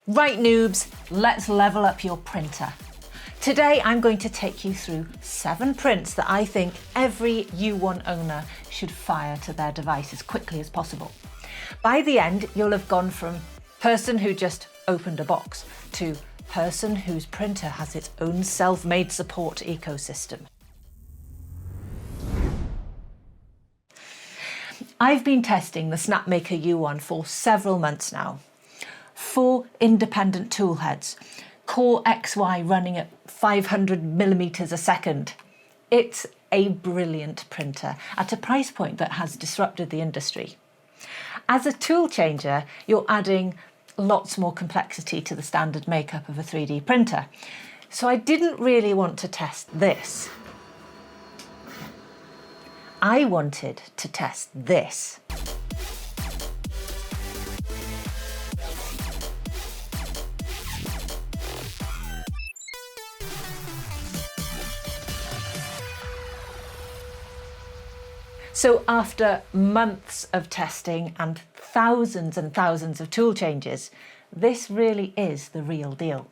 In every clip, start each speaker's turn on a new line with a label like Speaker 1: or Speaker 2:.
Speaker 1: Right noobs, let's level up your printer. Today I'm going to take you through 7 prints that I think every U1 owner should fire to their device as quickly as possible. By the end, you'll have gone from person who just opened a box to person whose printer has its own self-made support ecosystem. I've been testing the Snapmaker U1 for several months now. 4 independent tool heads, Core XY running at 500mm a second. It's a brilliant printer at a price point that has disrupted the industry. As a tool changer, you're adding lots more complexity to the standard makeup of a 3D printer. So I didn't really want to test this. I wanted to test this. So after months of testing and thousands of tool changes, this really is the real deal.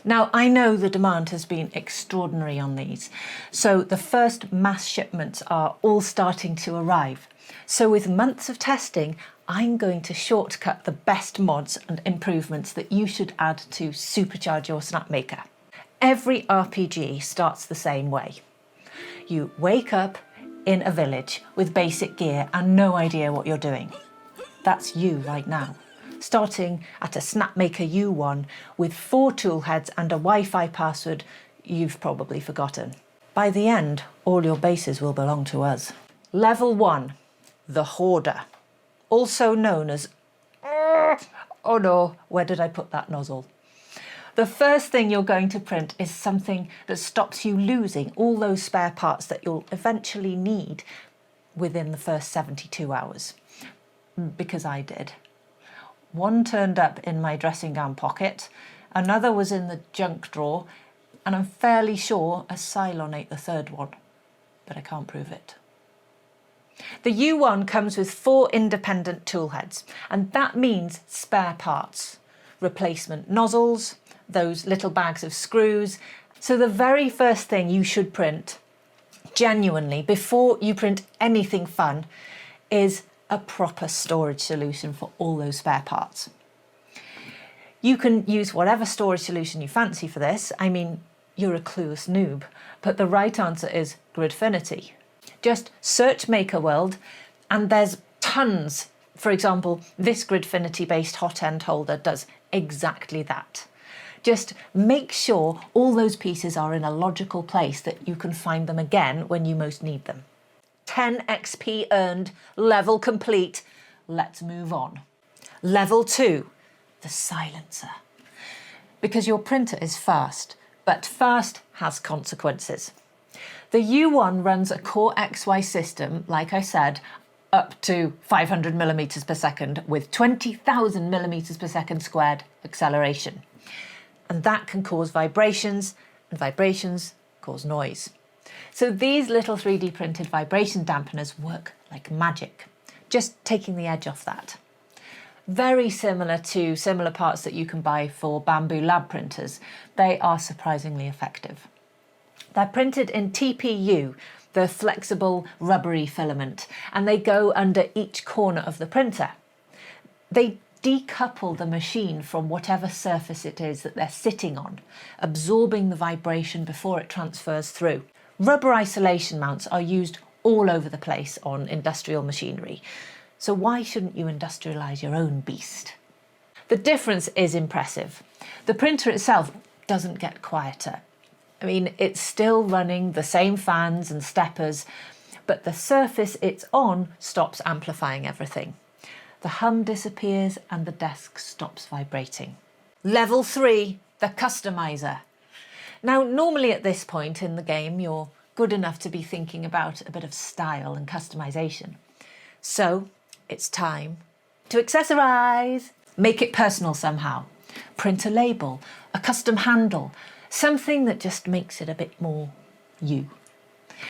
Speaker 1: Now, I know the demand has been extraordinary on these, so the first mass shipments are all starting to arrive. So with months of testing, I'm going to shortcut the best mods and improvements that you should add to supercharge your Snapmaker. Every RPG starts the same way. You wake up in a village with basic gear and no idea what you're doing. That's you right now, starting at a Snapmaker U1 with 4 tool heads and a Wi-Fi password you've probably forgotten. By the end, all your bases will belong to us. Level 1, the Hoarder, also known as, oh no, where did I put that nozzle? The first thing you're going to print is something that stops you losing all those spare parts that you'll eventually need within the first 72 hours. Because I did. One turned up in my dressing gown pocket, another was in the junk drawer, and I'm fairly sure a Cylon ate the third one, but I can't prove it. The U1 comes with 4 independent tool heads, and that means spare parts, replacement nozzles, those little bags of screws. So the very first thing you should print, genuinely, before you print anything fun, is a proper storage solution for all those spare parts. You can use whatever storage solution you fancy for this. I mean, you're a clueless noob, but the right answer is Gridfinity. Just search MakerWorld and there's tons. For example, this Gridfinity-based hot end holder does exactly that. Just make sure all those pieces are in a logical place that you can find them again when you most need them. 10 XP earned, level complete. Let's move on. Level 2, the silencer. Because your printer is fast, but fast has consequences. The U1 runs a Core XY system, like I said, up to 500mm per second with 20,000mm per second squared acceleration. And that can cause vibrations, and vibrations cause noise. So these little 3D printed vibration dampeners work like magic, just taking the edge off that. Very similar to similar parts that you can buy for bamboo lab printers, they are surprisingly effective. They're printed in TPU, the flexible rubbery filament, and they go under each corner of the printer. They decouple the machine from whatever surface it is that they're sitting on, absorbing the vibration before it transfers through. Rubber isolation mounts are used all over the place on industrial machinery, so why shouldn't you industrialise your own beast? The difference is impressive. The printer itself doesn't get quieter. I mean, it's still running the same fans and steppers, but the surface it's on stops amplifying everything. The hum disappears and the desk stops vibrating. Level 3, the Customiser. Now, normally at this point in the game, you're good enough to be thinking about a bit of style and customization. So it's time to accessorise. Make it personal somehow. Print a label, a custom handle, something that just makes it a bit more you.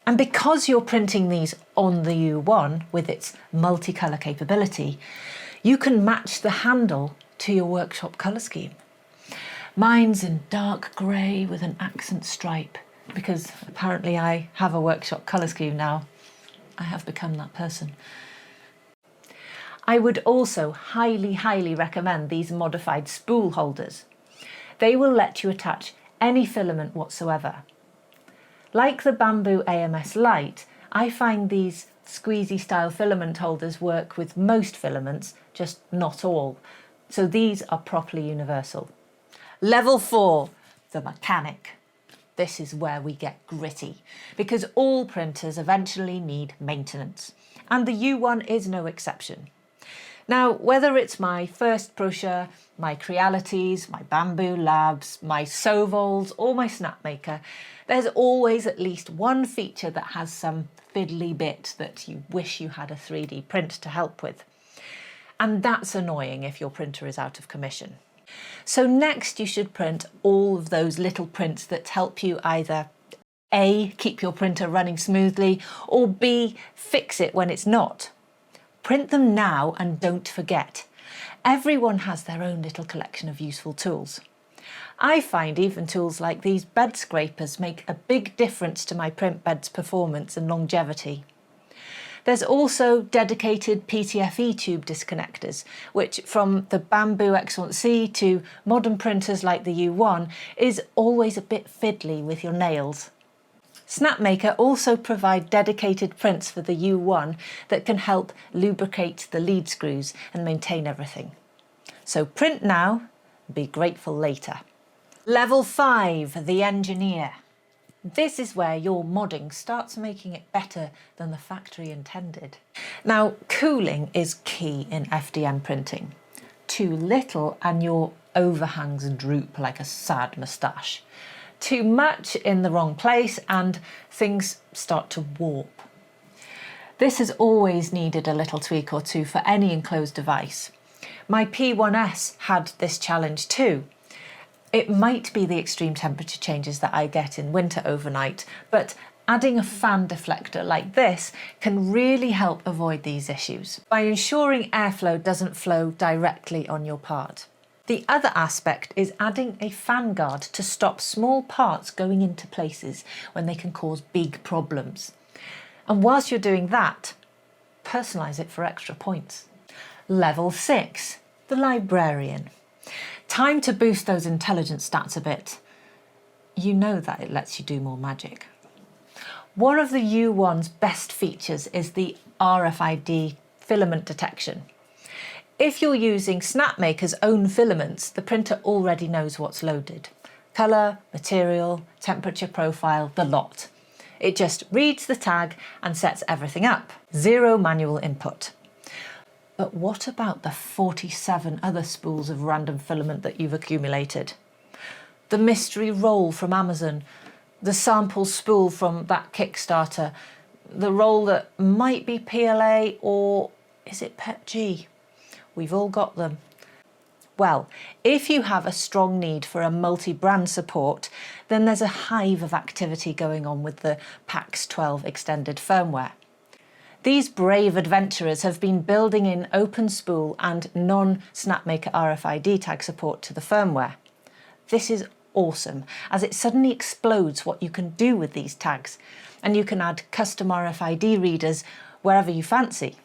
Speaker 1: And because you're printing these on the U1 with its multicolour capability, you can match the handle to your workshop colour scheme. Mine's in dark grey with an accent stripe, because apparently I have a workshop colour scheme now. I have become that person. I would also highly recommend these modified spool holders. They will let you attach any filament whatsoever. Like the Bamboo AMS Lite, I find these squeezy style filament holders work with most filaments, just not all. So these are properly universal. Level 4, the mechanic. This is where we get gritty, because all printers eventually need maintenance, and the U1 is no exception. Now, whether it's my first brochure, my Crealities, my Bamboo Labs, my Sovols or my Snapmaker, there's always at least one feature that has some fiddly bit that you wish you had a 3D print to help with. And that's annoying if your printer is out of commission. So next you should print all of those little prints that help you either A, keep your printer running smoothly, or B, fix it when it's not. Print them now and don't forget. Everyone has their own little collection of useful tools. I find even tools like these bed scrapers make a big difference to my print bed's performance and longevity. There's also dedicated PTFE tube disconnectors, which from the Bamboo X1C to modern printers like the U1 is always a bit fiddly with your nails. Snapmaker also provide dedicated prints for the U1 that can help lubricate the lead screws and maintain everything. So print now, be grateful later. Level 5, the engineer. This is where your modding starts making it better than the factory intended. Now, cooling is key in FDM printing. Too little and your overhangs droop like a sad moustache. Too much in the wrong place and things start to warp. This has always needed a little tweak or two for any enclosed device. My P1S had this challenge too. It might be the extreme temperature changes that I get in winter overnight, but adding a fan deflector like this can really help avoid these issues by ensuring airflow doesn't flow directly on your part. The other aspect is adding a fan guard to stop small parts going into places when they can cause big problems. And whilst you're doing that, personalise it for extra points. Level 6, the Librarian. Time to boost those intelligence stats a bit. You know that it lets you do more magic. One of the U1's best features is the RFID filament detection. If you're using Snapmaker's own filaments, the printer already knows what's loaded. Colour, material, temperature profile, the lot. It just reads the tag and sets everything up. Zero manual input. But what about the 47 other spools of random filament that you've accumulated? The mystery roll from Amazon, the sample spool from that Kickstarter, the roll that might be PLA or is it PETG? We've all got them. Well, if you have a strong need for a multi-brand support, then there's a hive of activity going on with the PAX 12 extended firmware. These brave adventurers have been building in open spool and non-Snapmaker RFID tag support to the firmware. This is awesome, as it suddenly explodes what you can do with these tags, and you can add custom RFID readers wherever you fancy,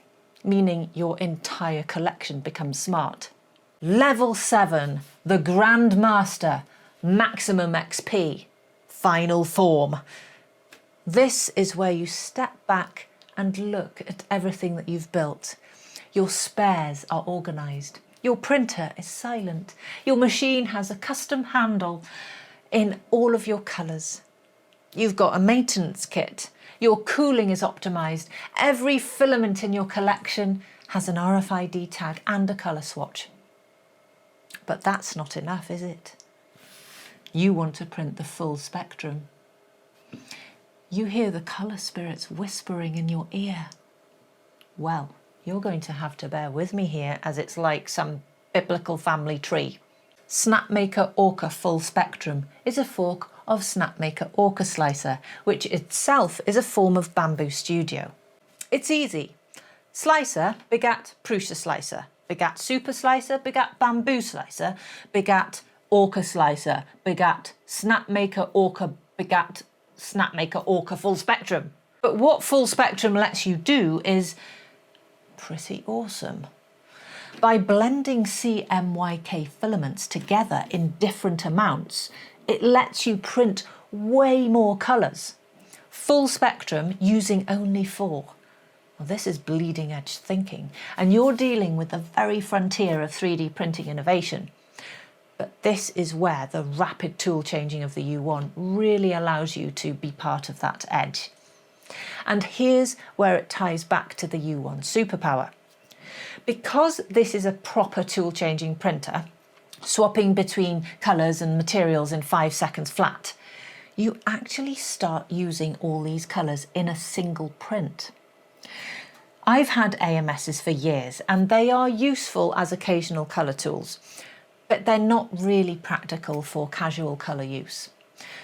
Speaker 1: meaning your entire collection becomes smart. Level 7, the Grandmaster, Maximum XP, Final Form. This is where you step back and look at everything that you've built. Your spares are organised. Your printer is silent. Your machine has a custom handle in all of your colours. You've got a maintenance kit. Your cooling is optimised. Every filament in your collection has an RFID tag and a colour swatch. But that's not enough, is it? You want to print the full spectrum. You hear the colour spirits whispering in your ear. Well, you're going to have to bear with me here, as it's like some biblical family tree. Snapmaker Orca Full Spectrum is a fork of Snapmaker Orca Slicer, which itself is a form of Bamboo Studio. It's easy. Slicer begat Prusa Slicer, begat super slicer, begat bamboo slicer, begat orca slicer, begat Snapmaker orca, begat Snapmaker orca full spectrum. But what full spectrum lets you do is pretty awesome. By blending CMYK filaments together in different amounts, it lets you print way more colours. Full spectrum using only 4. Well, this is bleeding edge thinking, and you're dealing with the very frontier of 3D printing innovation. But this is where the rapid tool changing of the U1 really allows you to be part of that edge. And here's where it ties back to the U1 superpower. Because this is a proper tool changing printer, swapping between colours and materials in 5 seconds flat, you actually start using all these colours in a single print. I've had AMSs for years and they are useful as occasional colour tools, but they're not really practical for casual colour use.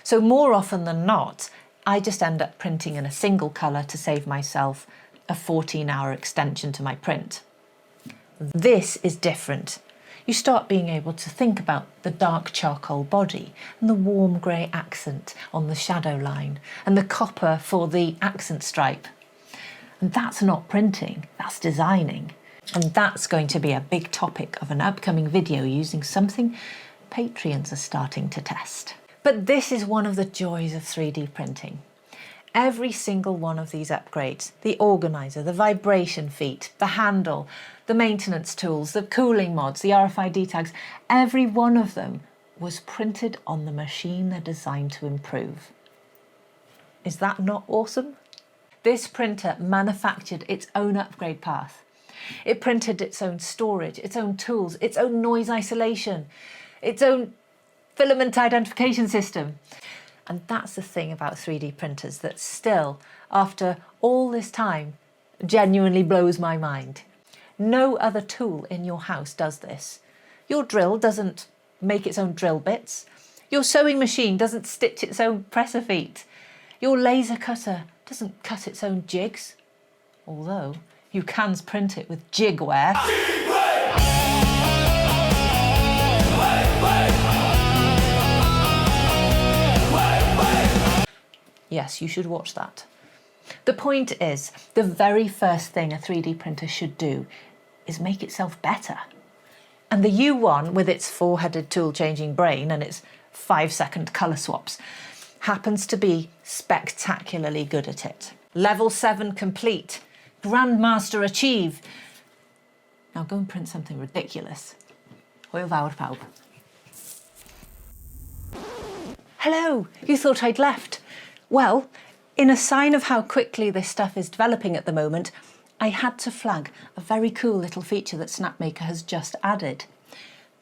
Speaker 1: So more often than not, I just end up printing in a single colour to save myself a 14-hour extension to my print. This is different. You start being able to think about the dark charcoal body and the warm grey accent on the shadow line and the copper for the accent stripe. And that's not printing, that's designing. And that's going to be a big topic of an upcoming video using something Patreons are starting to test. But this is one of the joys of 3D printing. Every single one of these upgrades, the organiser, the vibration feet, the handle, the maintenance tools, the cooling mods, the RFID tags, every one of them was printed on the machine they're designed to improve. Is that not awesome? This printer manufactured its own upgrade path. It printed its own storage, its own tools, its own noise isolation, its own filament identification system. And that's the thing about 3D printers that still, after all this time, genuinely blows my mind. No other tool in your house does this. Your drill doesn't make its own drill bits. Your sewing machine doesn't stitch its own presser feet. Your laser cutter doesn't cut its own jigs. Although you can print it with jigware. Yes, you should watch that. The point is, the very first thing a 3D printer should do is make itself better. And the U1, with its 4-headed tool-changing brain and its 5-second colour swaps, happens to be spectacularly good at it. Level 7 complete. Grandmaster achieve. Now go and print something ridiculous. Hwyl fawr pawb. Hello, you thought I'd left. Well, in a sign of how quickly this stuff is developing at the moment, I had to flag a very cool little feature that Snapmaker has just added.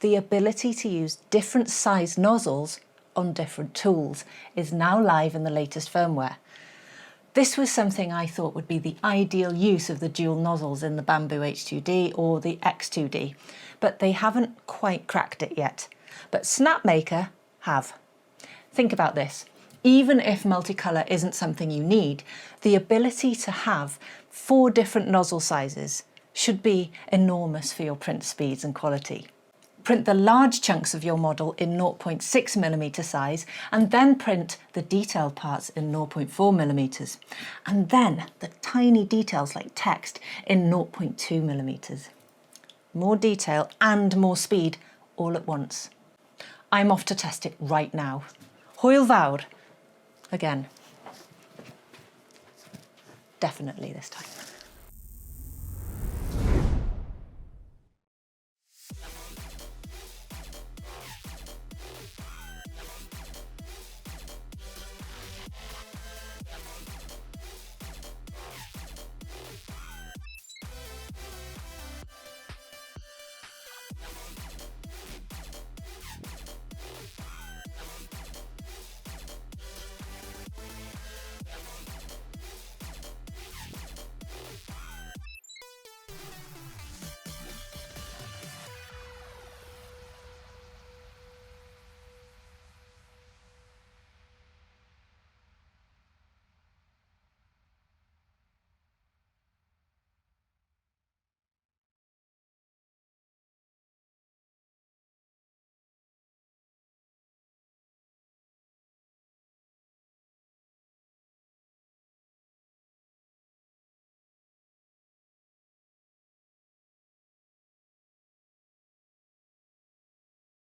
Speaker 1: The ability to use different size nozzles on different tools is now live in the latest firmware. This was something I thought would be the ideal use of the dual nozzles in the Bamboo H2D or the X2D, but they haven't quite cracked it yet. But Snapmaker have. Think about this. Even if multicolour isn't something you need, the ability to have 4 different nozzle sizes should be enormous for your print speeds and quality. Print the large chunks of your model in 0.6mm size and then print the detailed parts in 0.4mm and then the tiny details like text in 0.2mm. More detail and more speed all at once. I'm off to test it right now. Hwyl fawr. Again. Definitely this time.